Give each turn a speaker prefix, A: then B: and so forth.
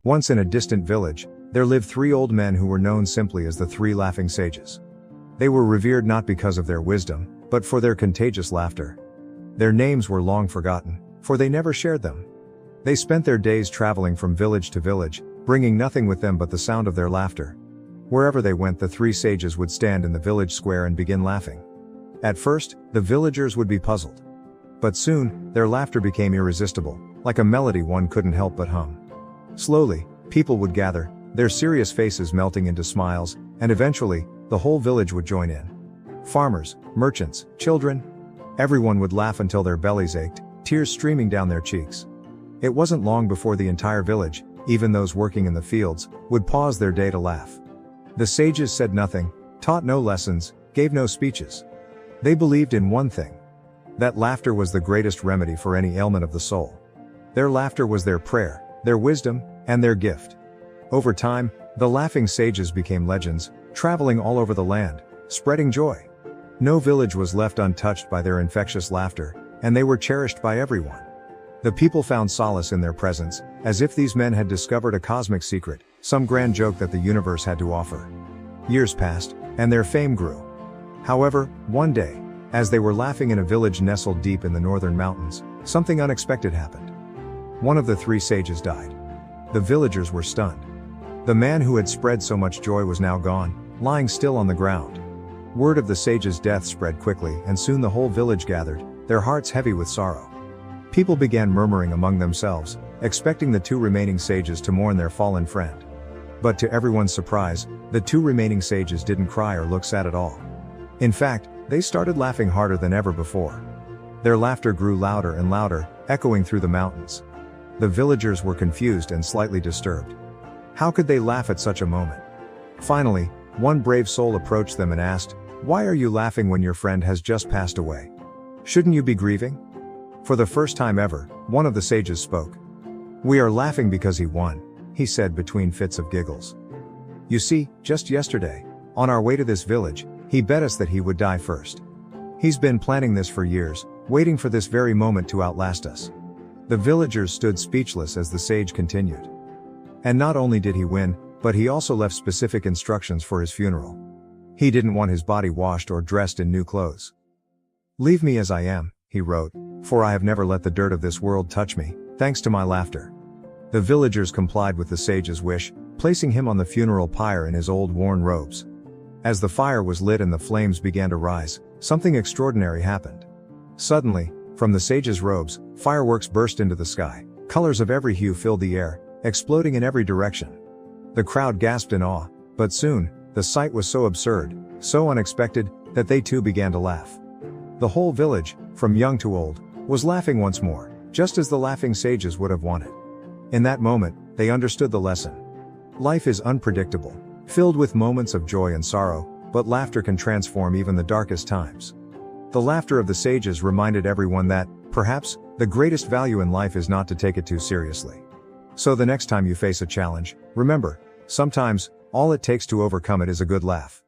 A: Once in a distant village, there lived three old men who were known simply as the three laughing sages. They were revered not because of their wisdom, but for their contagious laughter. Their names were long forgotten, for they never shared them. They spent their days traveling from village to village, bringing nothing with them but the sound of their laughter. Wherever they went, the three sages would stand in the village square and begin laughing. At first, the villagers would be puzzled. But soon, their laughter became irresistible, like a melody one couldn't help but hum. Slowly, people would gather, their serious faces melting into smiles, and eventually, the whole village would join in. Farmers, merchants, children, everyone would laugh until their bellies ached, tears streaming down their cheeks. It wasn't long before the entire village, even those working in the fields, would pause their day to laugh. The sages said nothing, taught no lessons, gave no speeches. They believed in one thing: that laughter was the greatest remedy for any ailment of the soul. Their laughter was their prayer, their wisdom, and their gift. Over time, the laughing sages became legends, traveling all over the land, spreading joy. No village was left untouched by their infectious laughter, and they were cherished by everyone. The people found solace in their presence, as if these men had discovered a cosmic secret, some grand joke that the universe had to offer. Years passed, and their fame grew. However, one day, as they were laughing in a village nestled deep in the northern mountains, something unexpected happened. One of the three sages died. The villagers were stunned. The man who had spread so much joy was now gone, lying still on the ground. Word of the sage's death spread quickly, and soon the whole village gathered, their hearts heavy with sorrow. People began murmuring among themselves, expecting the two remaining sages to mourn their fallen friend. But to everyone's surprise, the two remaining sages didn't cry or look sad at all. In fact, they started laughing harder than ever before. Their laughter grew louder and louder, echoing through the mountains. The villagers were confused and slightly disturbed. How could they laugh at such a moment? Finally, one brave soul approached them and asked, "Why are you laughing when your friend has just passed away? Shouldn't you be grieving?" For the first time ever, one of the sages spoke. "We are laughing because he won," he said between fits of giggles. "You see, just yesterday, on our way to this village, he bet us that he would die first. He's been planning this for years, waiting for this very moment to outlast us." The villagers stood speechless as the sage continued. "And not only did he win, but he also left specific instructions for his funeral. He didn't want his body washed or dressed in new clothes. 'Leave me as I am,' he wrote, 'for I have never let the dirt of this world touch me, thanks to my laughter.'" The villagers complied with the sage's wish, placing him on the funeral pyre in his old worn robes. As the fire was lit and the flames began to rise, something extraordinary happened. Suddenly, from the sage's robes, fireworks burst into the sky. Colors of every hue filled the air, exploding in every direction. The crowd gasped in awe, but soon, the sight was so absurd, so unexpected, that they too began to laugh. The whole village, from young to old, was laughing once more, just as the laughing sages would have wanted. In that moment, they understood the lesson. Life is unpredictable, filled with moments of joy and sorrow, but laughter can transform even the darkest times. The laughter of the sages reminded everyone that, perhaps, the greatest value in life is not to take it too seriously. So the next time you face a challenge, remember, sometimes, all it takes to overcome it is a good laugh.